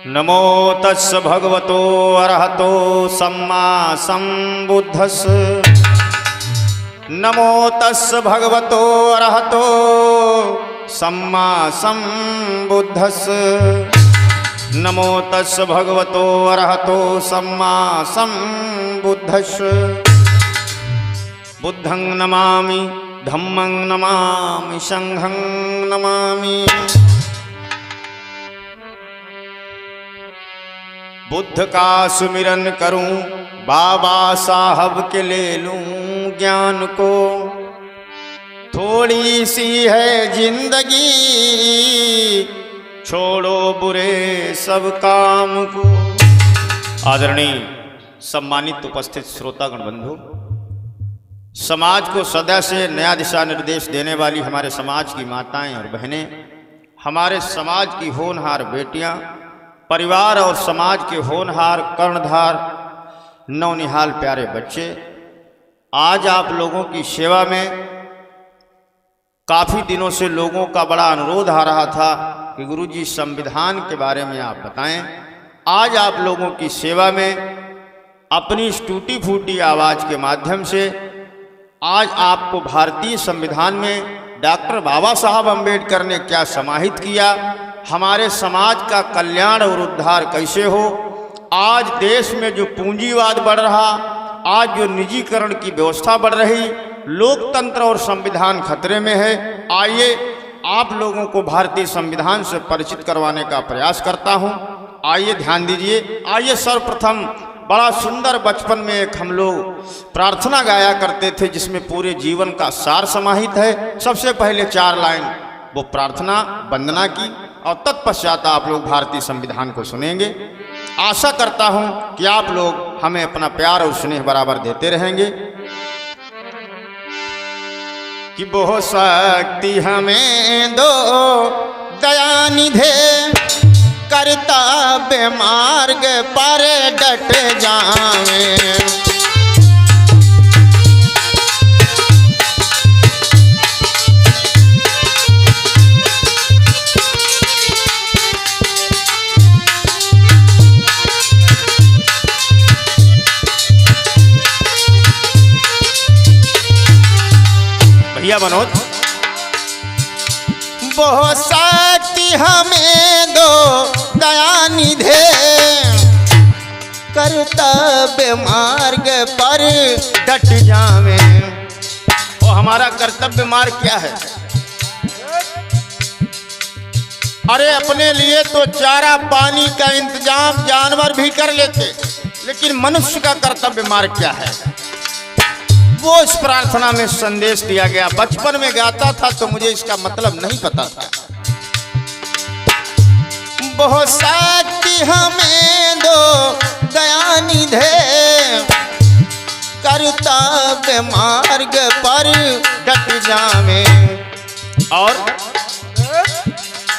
नमो तस् भगवतो अरहतो सम्मा सम्बुद्धस्। नमो तस् भगवतो अरहतो सम्मा सम्बुद्धस्। नमो तस् भगवतो अरहतो सम्मा सम्बुद्धस्। बुद्धं नमामि धम्मं नमामि संघं नमामि। बुद्ध का सुमिरन करूं बाबा साहब के ले लूं ज्ञान को। थोड़ी सी है जिंदगी छोड़ो बुरे सब काम को। आदरणीय सम्मानित उपस्थित श्रोतागण बंधु, समाज को सदा से नया दिशा निर्देश देने वाली हमारे समाज की माताएं और बहनें, हमारे समाज की होनहार बेटियां, परिवार और समाज के होनहार कर्णधार नौनिहाल प्यारे बच्चे, आज आप लोगों की सेवा में काफ़ी दिनों से लोगों का बड़ा अनुरोध आ रहा था कि गुरुजी संविधान के बारे में आप बताएं। आज आप लोगों की सेवा में अपनी इस टूटी फूटी आवाज़ के माध्यम से आज आपको भारतीय संविधान में डॉक्टर बाबा साहब अम्बेडकर ने क्या समाहित किया, हमारे समाज का कल्याण और उद्धार कैसे हो, आज देश में जो पूंजीवाद बढ़ रहा, आज जो निजीकरण की व्यवस्था बढ़ रही, लोकतंत्र और संविधान खतरे में है। आइए आप लोगों को भारतीय संविधान से परिचित करवाने का प्रयास करता हूं। आइए ध्यान दीजिए। आइए सर्वप्रथम बड़ा सुंदर बचपन में एक हम लोग प्रार्थना गाया करते थे जिसमें पूरे जीवन का सार समाहित है। सबसे पहले 4 लाइन वो प्रार्थना वंदना की और तत्पश्चात आप लोग भारतीय संविधान को सुनेंगे। आशा करता हूं कि आप लोग हमें अपना प्यार और स्नेह बराबर देते रहेंगे। कि बहु शक्ति हमें दो दया निधे, कर्तव्य मार्ग पर डट जावें। भैया मनोज, बहुत शक्ति हमें दो दया निधे, कर्तव्य मार्ग पर डट जावें। और हमारा कर्तव्य मार्ग क्या है? अरे अपने लिए तो चारा पानी का इंतजाम जानवर भी कर लेते, लेकिन मनुष्य का कर्तव्य मार्ग क्या है वो इस प्रार्थना में संदेश दिया गया। बचपन में गाता था तो मुझे इसका मतलब नहीं पता था। बहुत शक्ति हमें दो दया निधे, कर्तव्य मार्ग पर डट जावें। और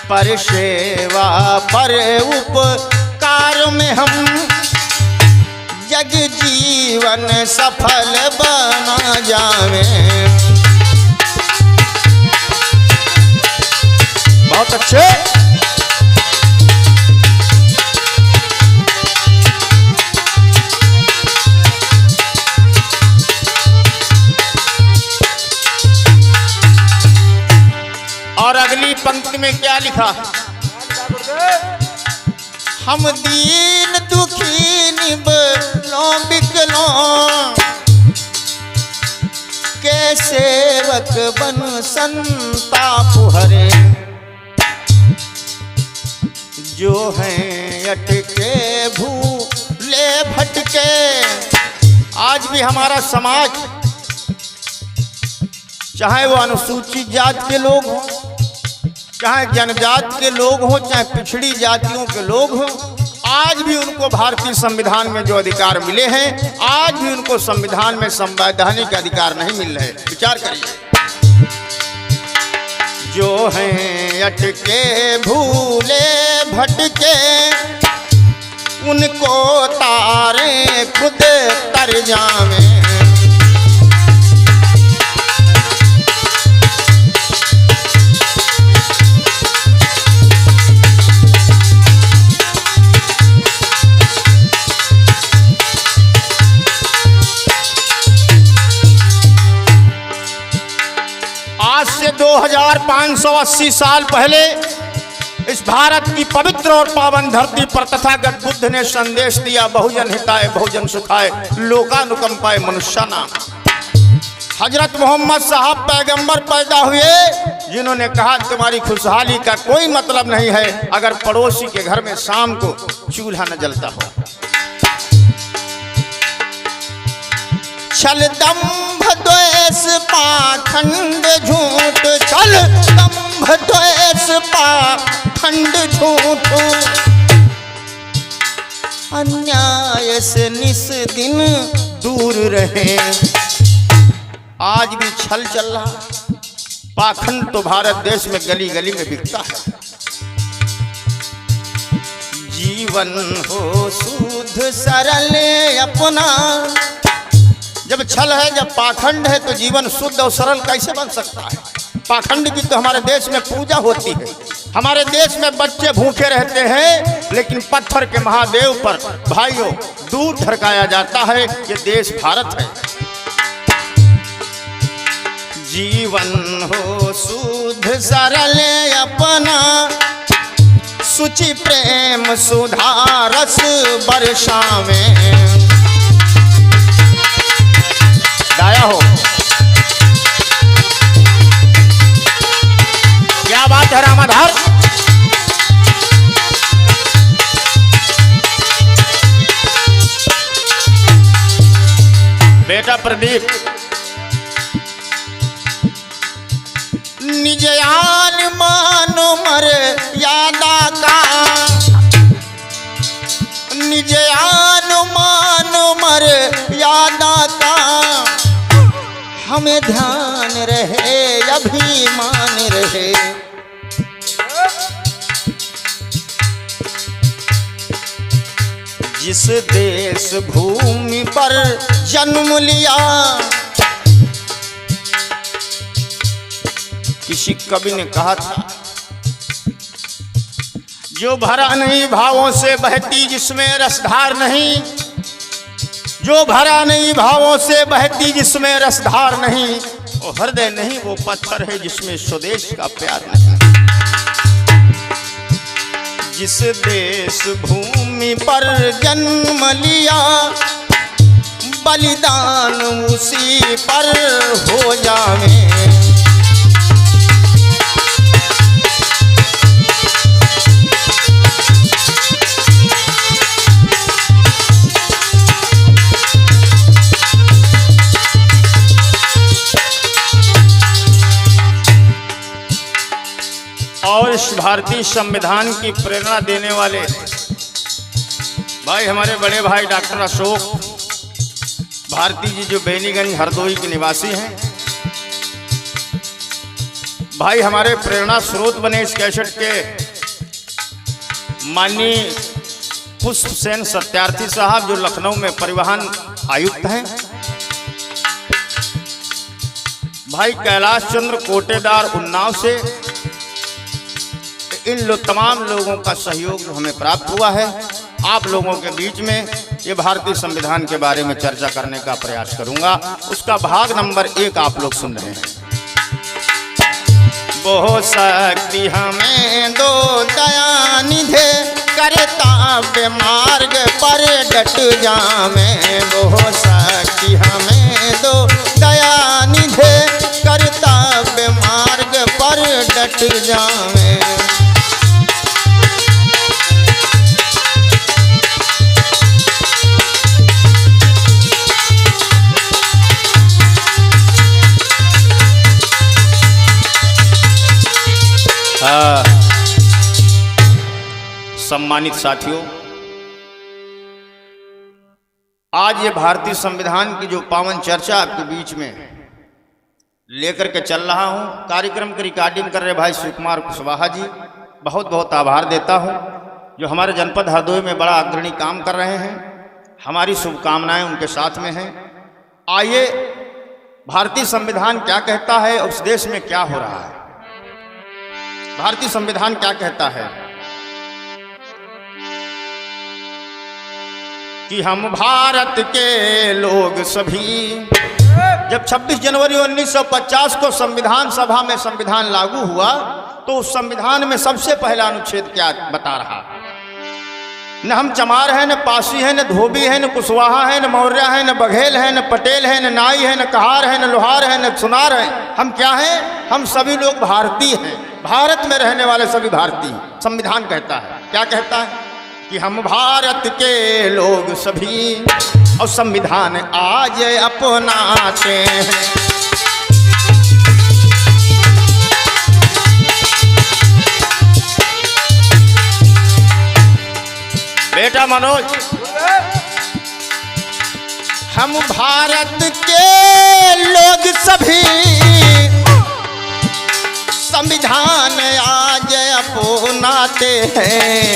पर सेवा पर उपकार में हम जग जीवन सफल बना जावें। बहुत अच्छे। और अगली पंक्ति में क्या लिखा? हम दीन दुखी निबलों बिकलों के सेवक बन संताप हरे। जो हैं अटके भूले भटके, आज भी हमारा समाज, चाहे वो अनुसूचित जाति के लोग हों, चाहे जनजाति के लोग हों, चाहे पिछड़ी जातियों के लोग हों, आज भी उनको भारतीय संविधान में जो अधिकार मिले हैं, आज भी उनको संविधान में संवैधानिक अधिकार नहीं मिल रहे। विचार करिए। जो हैं अटके भूले भटके, उनको तारे खुद तर जावें। 2580 साल पहले इस भारत की पवित्र और पावन धरती पर तथागत बुद्ध ने संदेश दिया, बहुजन हिताय बहुजन सुखाय लोकानुकंपाय मनुष्याणाम। हजरत मोहम्मद साहब पैगंबर पैदा हुए जिन्होंने कहा तुम्हारी खुशहाली का कोई मतलब नहीं है अगर पड़ोसी के घर में शाम को चूल्हा न जलता हो। छल दंभ द्वेष पाखंड झूठ, छल दंभ द्वेष पाखंड झूठ, अन्याय से निस दिन दूर रहे। आज भी छल चल रहा, पाखंड तो भारत देश में गली गली में बिकता है। जीवन हो शुद्ध सरल अपना, जब छल है जब पाखंड है तो जीवन शुद्ध और सरल कैसे बन सकता है। पाखंड की तो हमारे देश में पूजा होती है, हमारे देश में बच्चे भूखे रहते हैं लेकिन पत्थर के महादेव पर भाइयों दूध ढरकाया जाता है। ये देश भारत है। जीवन हो शुद्ध सरल अपना, सुचि प्रेम सुधा रस बरसावे। गाया हो, क्या बात है रामाधार। बेटा प्रदीप, निज आन मान मर यादा का, निज आन मान मर यादा का, हमें ध्यान रहे अभिमान रहे। जिस देश भूमि पर जन्म लिया, किसी कवि ने कहा था जो भरा नहीं भावों से बहती जिसमें रसधार नहीं, जो भरा नहीं भावों से बहती जिसमें रसधार नहीं, वो हृदय नहीं वो पत्थर है जिसमें स्वदेश का प्यार नहीं। जिस देश भूमि पर जन्म लिया, बलिदान उसी पर हो जावे। और इस भारतीय संविधान की प्रेरणा देने वाले भाई हमारे बड़े भाई डॉक्टर अशोक भारती जी जो बेनीगंज हरदोई के निवासी हैं, भाई हमारे प्रेरणा स्रोत बने इस कैसेट के माननीय पुष्प सेन सत्यार्थी साहब जो लखनऊ में परिवहन आयुक्त हैं, भाई कैलाश चंद्र कोटेदार उन्नाव से, इन तमाम लोगों का सहयोग हमें प्राप्त हुआ है। आप लोगों के बीच में ये भारतीय संविधान के बारे में चर्चा करने का प्रयास करूंगा। उसका भाग नंबर 1 आप लोग सुन रहे हैं। बहु शक्ति हमें दो दया निधे, करताव्य मार्ग पर डट जामे। बहु शक्ति हमें दो दया निधे, करताव्य मार्ग पर डट जामे। सम्मानित साथियों, आज ये भारतीय संविधान की जो पावन चर्चा आपके बीच में लेकर के चल रहा हूं, कार्यक्रम की रिकॉर्डिंग कर रहे भाई शिवकुमार कुशवाहा जी, बहुत बहुत आभार देता हूं जो हमारे जनपद हरदोई में बड़ा अग्रणी काम कर रहे हैं। हमारी शुभकामनाएं उनके साथ में हैं। आइए, भारतीय संविधान क्या कहता है और उस देश में क्या हो रहा है। भारतीय संविधान क्या कहता है कि हम भारत के लोग सभी जब 26 जनवरी 1950 को संविधान सभा में संविधान लागू हुआ तो उस संविधान में सबसे पहला अनुच्छेद क्या बता रहा? न हम चमार हैं, न पासी हैं, न धोबी हैं, न कुशवाहा हैं, न मौर्य हैं, न बघेल हैं, न पटेल हैं, न नाई हैं, न कहार हैं, न लोहार हैं, न सुनार हैं। हम क्या हैं? हम सभी लोग भारतीय हैं, भारत में रहने वाले सभी भारतीय। संविधान कहता है, क्या कहता है? कि हम भारत के लोग सभी, और संविधान आज अपनाते हैं। बेटा मनोज, हम भारत के लोग सभी संविधान आज अपनाते हैं,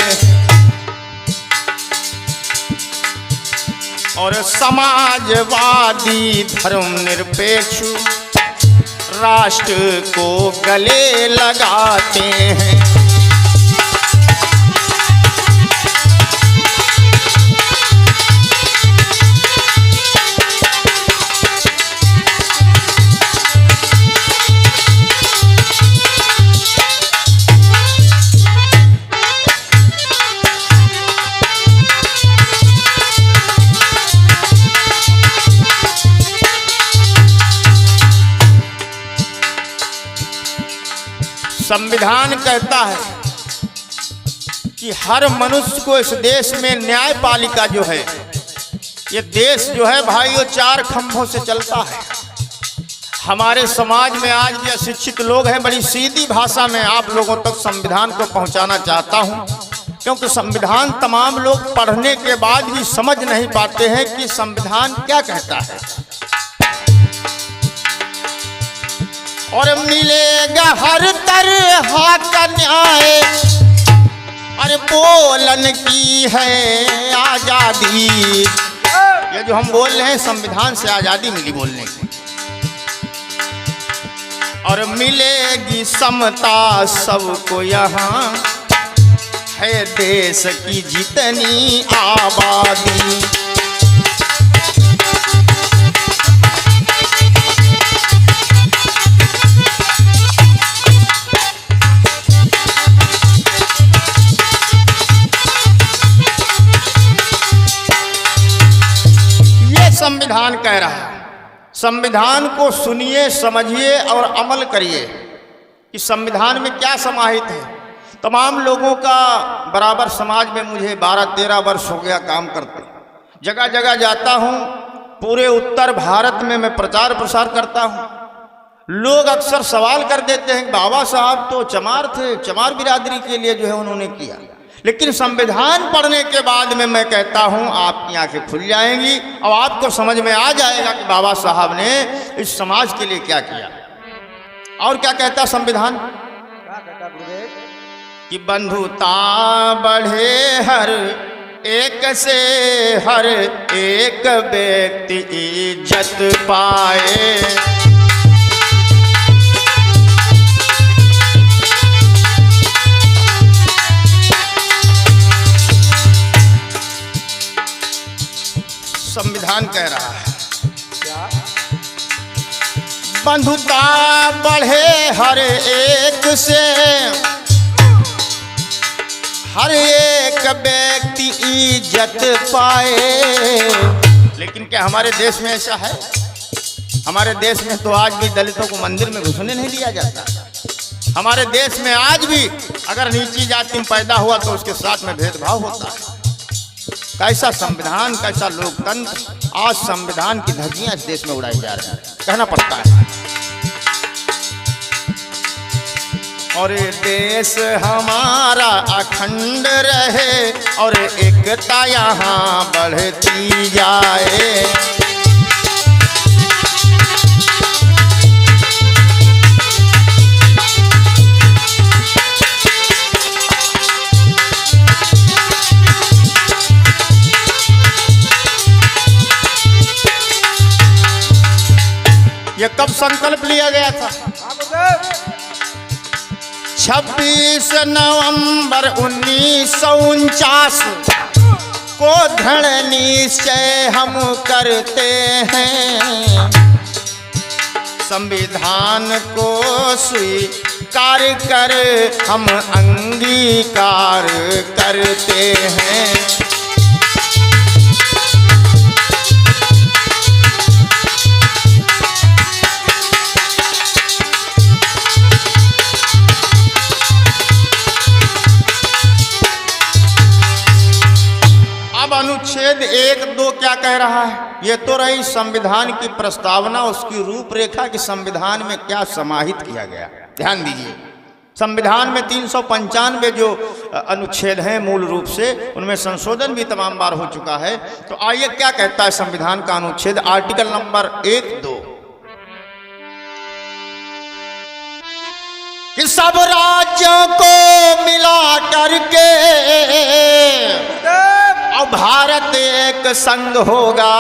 और समाजवादी धर्मनिरपेक्ष राष्ट्र को गले लगाते हैं। संविधान कहता है कि हर मनुष्य को इस देश में न्यायपालिका जो है, ये देश जो है भाई वो 4 खंभों से चलता है। हमारे समाज में आज भी अशिक्षित लोग हैं। बड़ी सीधी भाषा में आप लोगों तक संविधान को पहुंचाना चाहता हूं, क्योंकि संविधान तमाम लोग पढ़ने के बाद भी समझ नहीं पाते हैं कि संविधान क्या कहता है। और मिलेगा हर तरह का न्याय, अरे बोलन की है आजादी। ये जो हम बोल रहे हैं, संविधान से आजादी मिली बोलने की। और मिलेगी समता सबको यहाँ, है देश की जितनी आबादी। संविधान कह रहा है, संविधान को सुनिए, समझिए और अमल करिए कि संविधान में क्या समाहित है। तमाम लोगों का बराबर समाज में मुझे 12-13 वर्ष हो गया काम करते, जगह जगह जाता हूँ। पूरे उत्तर भारत में मैं प्रचार प्रसार करता हूँ। लोग अक्सर सवाल कर देते हैं, बाबा साहब तो चमार थे, चमार बिरादरी के लिए जो है उन्होंने किया। लेकिन संविधान पढ़ने के बाद में मैं कहता हूं आपकी आंखें खुल जाएंगी और आपको समझ में आ जाएगा कि बाबा साहब ने इस समाज के लिए क्या किया। और क्या कहता संविधान? क्या कहता गुरुदेव? कि बंधुता बढ़े हर एक से, हर एक व्यक्ति इज्जत पाए। संविधान कह रहा है क्या? बंधुता बढ़े हर एक से, हर एक व्यक्ति इज्जत पाए। लेकिन क्या हमारे देश में ऐसा है? हमारे देश में तो आज भी दलितों को मंदिर में घुसने नहीं दिया जाता। हमारे देश में आज भी अगर नीची जाति में पैदा हुआ तो उसके साथ में भेदभाव होता है। कैसा संविधान, कैसा लोकतंत्र। आज संविधान की धज्जियां इस देश में उड़ाई जा रही है, कहना पड़ता है। और देश हमारा अखंड रहे और एकता यहाँ बढ़ती जाए। ये कब संकल्प लिया गया था? 26 नवंबर 1949 को दृढ़ निश्चय हम करते हैं। संविधान को स्वीकार कर हम अंगीकार करते हैं। अब अनुच्छेद 1-2 क्या कह रहा है? ये तो रही संविधान की प्रस्तावना, उसकी रूपरेखा कि संविधान में क्या समाहित किया गया। ध्यान दीजिए, संविधान में 395 जो अनुच्छेद हैं मूल रूप से, उनमें संशोधन भी तमाम बार हो चुका है। तो आइए क्या कहता है संविधान का अनुच्छेद आर्टिकल नंबर 1-2 कि सब राज्यों को मिला करके और भारत एक संघ होगा,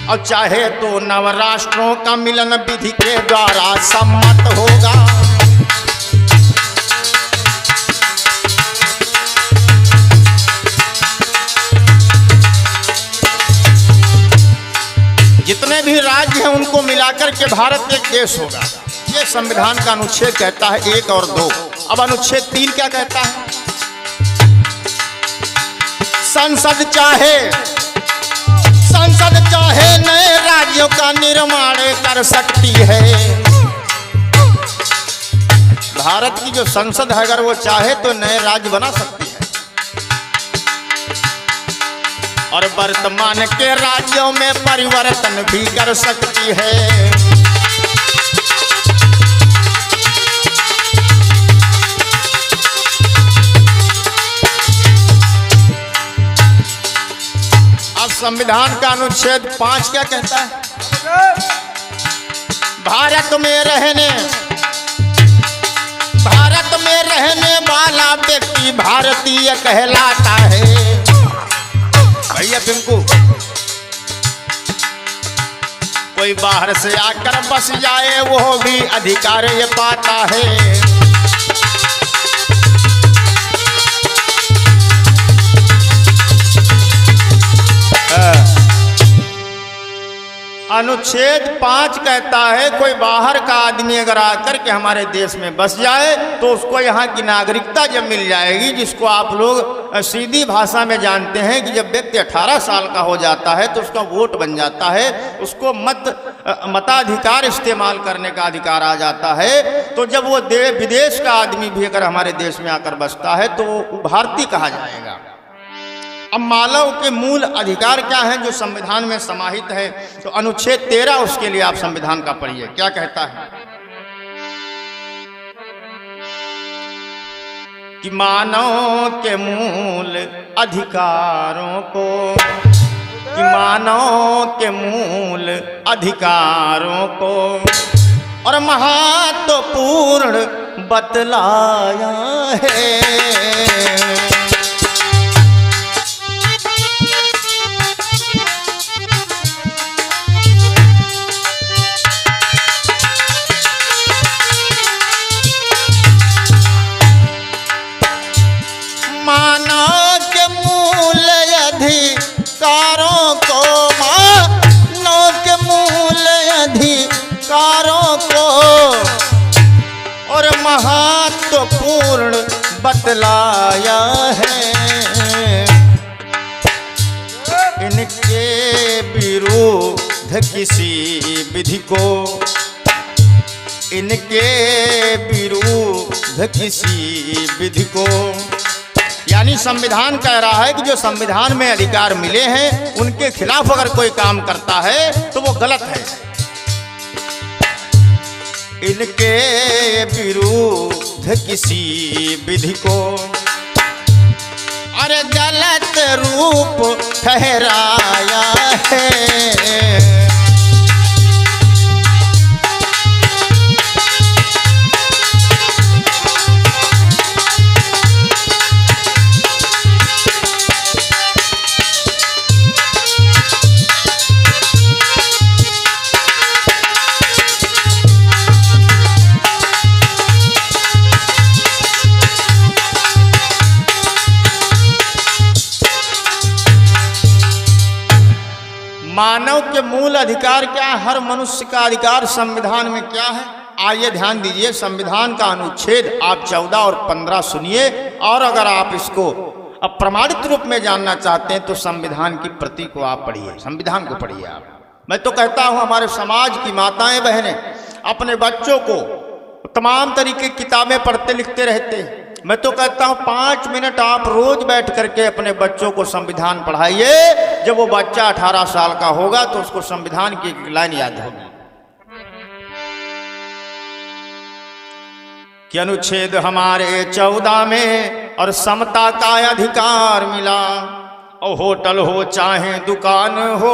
और चाहे तो नवराष्ट्रों का मिलन विधि के द्वारा सम्मत होगा। जितने भी राज्य हैं उनको मिलाकर के भारत एक देश होगा। ये संविधान का अनुच्छेद कहता है 1 और 2। अब अनुच्छेद 3 क्या कहता है? संसद चाहे नए राज्यों का निर्माण कर सकती है। भारत की जो संसद है अगर वो चाहे तो नए राज्य बना सकती है, और वर्तमान के राज्यों में परिवर्तन भी कर सकती है। संविधान का अनुच्छेद 5 क्या कहता है? भारत में रहने वाला व्यक्ति भारतीय कहलाता है। भैया पिंकू, कोई बाहर से आकर बस जाए वो भी अधिकार ये पाता है। अनुच्छेद 5 कहता है कोई बाहर का आदमी अगर आकर के हमारे देश में बस जाए तो उसको यहाँ की नागरिकता जब मिल जाएगी, जिसको आप लोग सीधी भाषा में जानते हैं कि जब व्यक्ति 18 साल का हो जाता है तो उसका वोट बन जाता है, उसको मताधिकार इस्तेमाल करने का अधिकार आ जाता है। तो जब वो विदेश का आदमी भी अगर हमारे देश में आकर बसता है तो वो भारतीय कहा जाएगा। अब मानव के मूल अधिकार क्या हैं जो संविधान में समाहित है? तो अनुच्छेद 13 उसके लिए आप संविधान का पढ़िए, क्या कहता है कि मानव के मूल अधिकारों को, कि मानव के मूल अधिकारों को और महत्वपूर्ण बतलाया है। मानव के मूल अधिकारों को, मानव के मूल अधिकारों को और महत्वपूर्ण बतलाया है। इनके विरुद्ध किसी विधि को, इनके विरुद्ध किसी विधि को, यानी संविधान कह रहा है कि जो संविधान में अधिकार मिले हैं उनके खिलाफ अगर कोई काम करता है तो वो गलत है। इनके विरुद्ध किसी विधि को अरे गलत रूप ठहराया है। मानव के मूल अधिकार क्या है, हर मनुष्य का अधिकार संविधान में क्या है? आइए ध्यान दीजिए, संविधान का अनुच्छेद आप 14 और 15 सुनिए, और अगर आप इसको अब प्रमाणित रूप में जानना चाहते हैं तो संविधान की प्रति को आप पढ़िए, संविधान को पढ़िए आप। मैं तो कहता हूं हमारे समाज की माताएं बहनें अपने बच्चों को तमाम तरीके की किताबें पढ़ते लिखते रहते हैं। मैं तो कहता हूं 5 मिनट आप रोज बैठ करके अपने बच्चों को संविधान पढ़ाइए। जब वो बच्चा 18 साल का होगा तो उसको संविधान की एक लाइन याद होगी कि अनुच्छेद हमारे 14 में और समता का अधिकार मिला, और होटल हो चाहे दुकान हो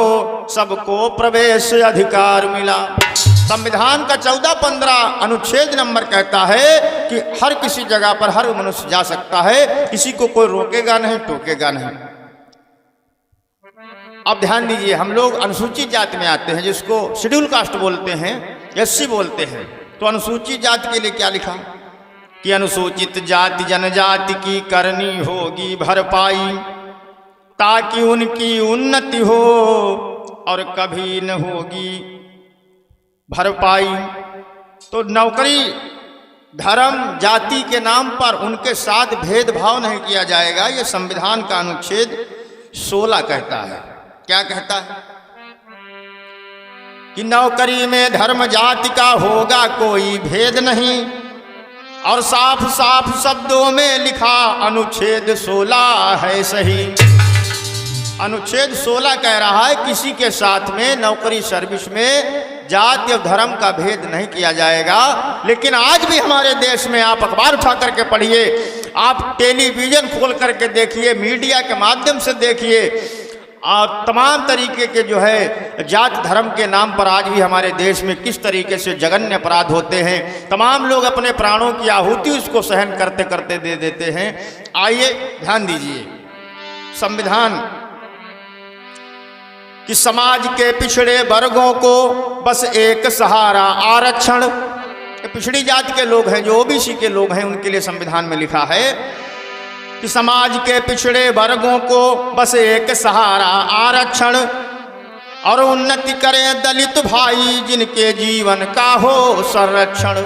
सबको प्रवेश अधिकार मिला। संविधान का 14-15 अनुच्छेद नंबर कहता है कि हर किसी जगह पर हर मनुष्य जा सकता है, किसी को कोई रोकेगा नहीं टोकेगा नहीं। अब ध्यान दीजिए, हम लोग अनुसूचित जाति में आते हैं जिसको शेड्यूल कास्ट बोलते हैं, एससी बोलते हैं। तो अनुसूचित जाति के लिए क्या लिखा कि अनुसूचित जाति जनजाति की करनी होगी भरपाई, ताकि उनकी उन्नति हो और कभी न होगी भरपाई। तो नौकरी धर्म जाति के नाम पर उनके साथ भेदभाव नहीं किया जाएगा, ये संविधान का अनुच्छेद 16 कहता है। क्या कहता है कि नौकरी में धर्म जाति का होगा कोई भेद नहीं, और साफ साफ शब्दों में लिखा अनुच्छेद 16 है सही। अनुच्छेद 16 कह रहा है किसी के साथ में नौकरी सर्विस में जाति और धर्म का भेद नहीं किया जाएगा। लेकिन आज भी हमारे देश में आप अखबार उठा करके पढ़िए, आप टेलीविजन खोल करके देखिए, मीडिया के माध्यम से देखिए, और तमाम तरीके के जो है जात धर्म के नाम पर आज भी हमारे देश में किस तरीके से जघन्य अपराध होते हैं। तमाम लोग अपने प्राणों की आहुति उसको सहन करते करते दे देते हैं। आइए ध्यान दीजिए, संविधान कि समाज के पिछड़े वर्गों को बस एक सहारा आरक्षण। पिछड़ी जाति के लोग हैं जो ओबीसी के लोग हैं, उनके लिए संविधान में लिखा है कि समाज के पिछड़े वर्गों को बस एक सहारा आरक्षण, और उन्नति करें दलित भाई जिनके जीवन का हो संरक्षण।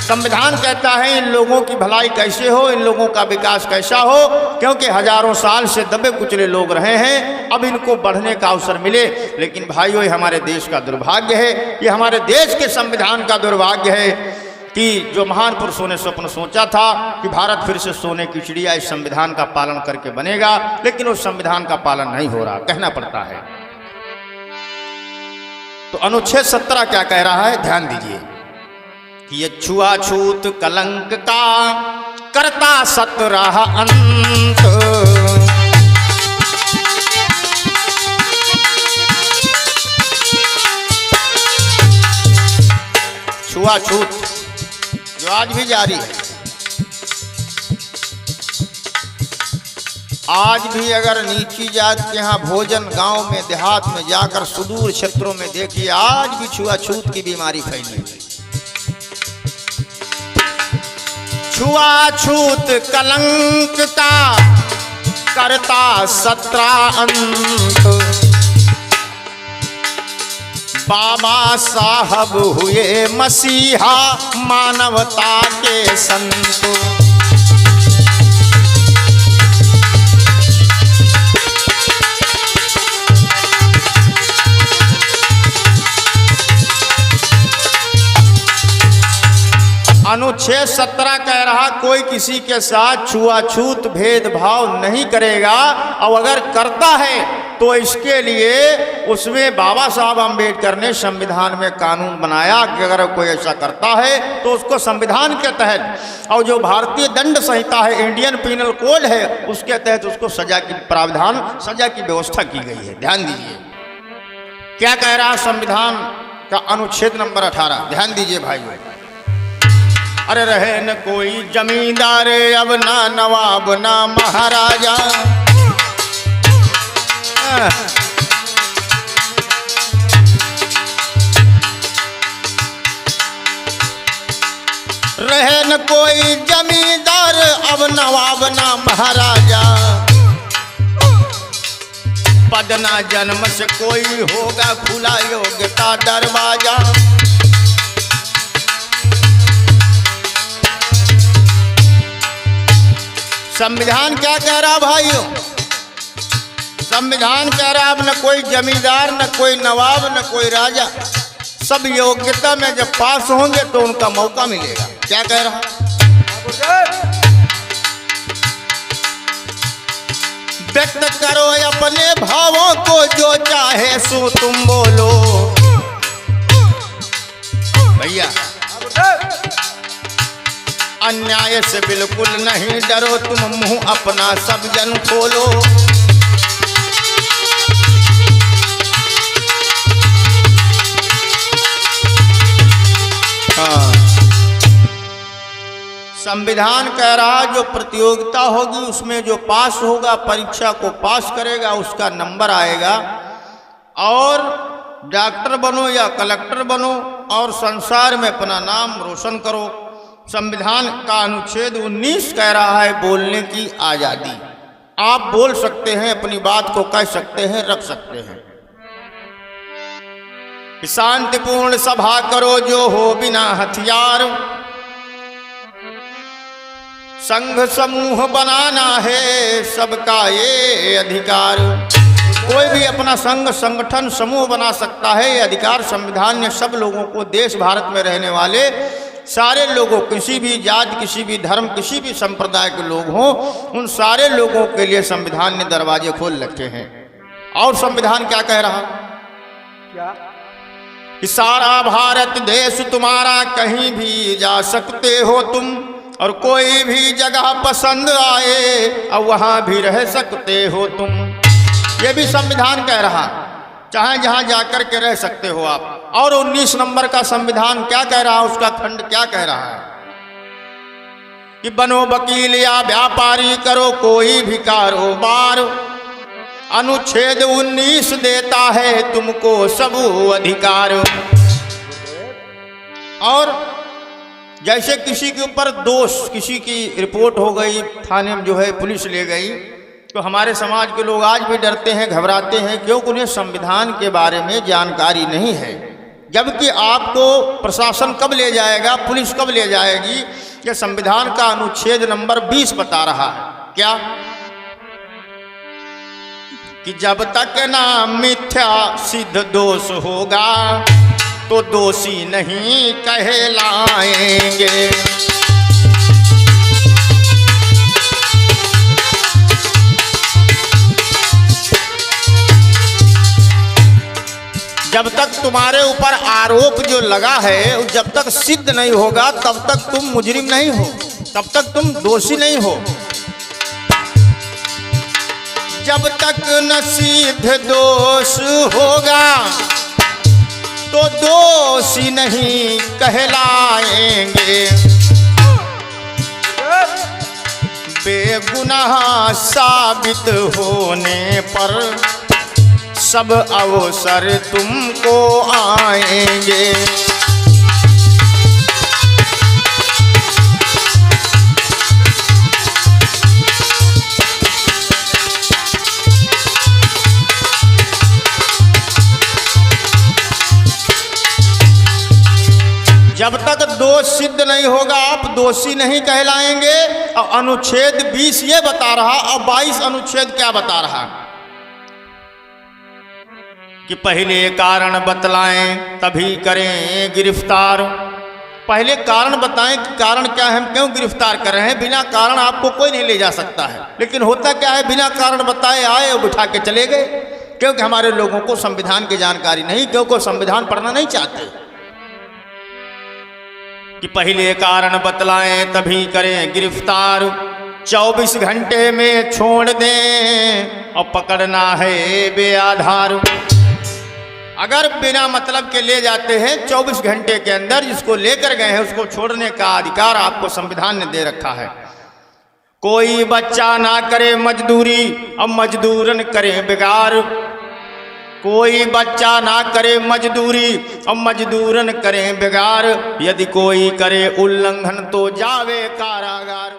संविधान कहता है इन लोगों की भलाई कैसे हो, इन लोगों का विकास कैसा हो, क्योंकि हजारों साल से दबे कुचले लोग रहे हैं, अब इनको बढ़ने का अवसर मिले। लेकिन भाइयों, ये हमारे देश का दुर्भाग्य है, ये हमारे देश के संविधान का दुर्भाग्य है कि जो महान पुरुषों ने स्वप्न सोचा था कि भारत फिर से सोने की चिड़िया इस संविधान का पालन करके बनेगा, लेकिन उस संविधान का पालन नहीं हो रहा, कहना पड़ता है। तो अनुच्छेद 17 क्या कह रहा है, ध्यान दीजिए कि ये छुआछूत कलंक का करता 17 अंत। छुआछूत जो आज भी जारी है, आज भी अगर नीची जात के यहाँ भोजन गांव में देहात में जाकर सुदूर क्षेत्रों में देखिए, आज भी छुआछूत की बीमारी फैली है। छुआछूत कलंक का करता 17 अंत। बाबा साहब हुए मसीहा मानवता के संत। अनुच्छेद 17 कह रहा कोई किसी के साथ छुआछूत भेदभाव नहीं करेगा, और अगर करता है तो इसके लिए उसमें बाबा साहब अम्बेडकर ने संविधान में कानून बनाया कि अगर कोई ऐसा करता है तो उसको संविधान के तहत, और जो भारतीय दंड संहिता है, इंडियन पीनल कोड है, उसके तहत उसको सजा की प्रावधान, सजा की व्यवस्था की गई है। ध्यान दीजिए क्या कह रहा संविधान का अनुच्छेद नंबर 18, ध्यान दीजिए भाइयों। अरे रहे न कोई जमींदार अब ना नवाब ना महाराजा, रहे न कोई जमींदार अब नवाब ना महाराजा। पद ना जन्म से कोई होगा खुला योग्यता दरवाजा। संविधान क्या कह रहा भाइयों? संविधान कह रहा अब न कोई जमींदार, न कोई नवाब, न कोई राजा, सब योग्यता में जब पास होंगे तो उनका मौका मिलेगा। क्या कह रहा? व्यक्त करो अपने भावों को, जो चाहे सो तुम बोलो। भैया अन्याय से बिल्कुल नहीं डरो, तुम मुंह अपना सब जन खोलो। हाँ। संविधान कह रहा जो प्रतियोगिता होगी उसमें जो पास होगा, परीक्षा को पास करेगा, उसका नंबर आएगा और डॉक्टर बनो या कलेक्टर बनो और संसार में अपना नाम रोशन करो। संविधान का अनुच्छेद 19 कह रहा है बोलने की आजादी। आप बोल सकते हैं, अपनी बात को कह सकते हैं, रख सकते हैं। शांतिपूर्ण सभा करो जो हो बिना हथियार, संघ समूह बनाना है सबका ये अधिकार। कोई भी अपना संघ संगठन समूह बना सकता है, ये अधिकार संविधान ने सब लोगों को, देश भारत में रहने वाले सारे लोगों, किसी भी जात, किसी भी धर्म, किसी भी संप्रदाय के लोग हों, उन सारे लोगों के लिए संविधान ने दरवाजे खोल रखे हैं। और संविधान क्या कह रहा? क्या? कि सारा भारत देश तुम्हारा, कहीं भी जा सकते हो तुम, और कोई भी जगह पसंद आए और वहां भी रह सकते हो तुम। ये भी संविधान कह रहा, चाहे जहां जाकर के रह सकते हो आप। और 19 नंबर का संविधान क्या कह रहा, उसका खंड क्या कह रहा है? कि बनो वकील या व्यापारी, करो कोई भी कारोबार, अनुच्छेद 19 देता है तुमको सब अधिकार। और जैसे किसी के ऊपर दोष, किसी की रिपोर्ट हो गई, थाने में जो है पुलिस ले गई, तो हमारे समाज के लोग आज भी डरते हैं, घबराते हैं, क्योंकि उन्हें संविधान के बारे में जानकारी नहीं है। जबकि आपको प्रशासन कब ले जाएगा, पुलिस कब ले जाएगी, ये संविधान का अनुच्छेद नंबर 20 बता रहा है। क्या? कि जब तक ना मिथ्या सिद्ध दोष होगा तो दोषी नहीं कहलाएंगे। जब तक तुम्हारे ऊपर आरोप जो लगा है, जब तक सिद्ध नहीं होगा तब तक तुम मुजरिम नहीं हो, तब तक तुम दोषी नहीं हो। जब तक न सिद्ध दोष होगा तो दोषी नहीं कहलाएंगे। बेगुनाह साबित होने पर सब अवसर तुमको आएंगे। जब तक दोष सिद्ध नहीं होगा आप दोषी नहीं कहलाएंगे। और अनुच्छेद 20 ये बता रहा, और 22 अनुच्छेद क्या बता रहा कि पहले कारण बतलाएं तभी करें गिरफ्तार। पहले कारण बताएं कि कारण क्या है, हम क्यों गिरफ्तार कर रहे हैं। बिना कारण आपको कोई नहीं ले जा सकता है, लेकिन होता क्या है, बिना कारण बताए आए और बिठा के चले गए, क्योंकि हमारे लोगों को संविधान की जानकारी नहीं, क्योंकि संविधान पढ़ना नहीं चाहते। कि पहले कारण बतलाएं तभी करें गिरफ्तार, 24 घंटे में छोड़ दें और पकड़ना है बेआधार। अगर बिना मतलब के ले जाते हैं 24 घंटे के अंदर जिसको लेकर गए हैं उसको छोड़ने का अधिकार आपको संविधान ने दे रखा है। कोई बच्चा ना करे मजदूरी और मजदूरन करे बेगार। कोई बच्चा ना करे मजदूरी और मजदूरन करें बेगार। यदि कोई करे उल्लंघन तो जावे कारागार।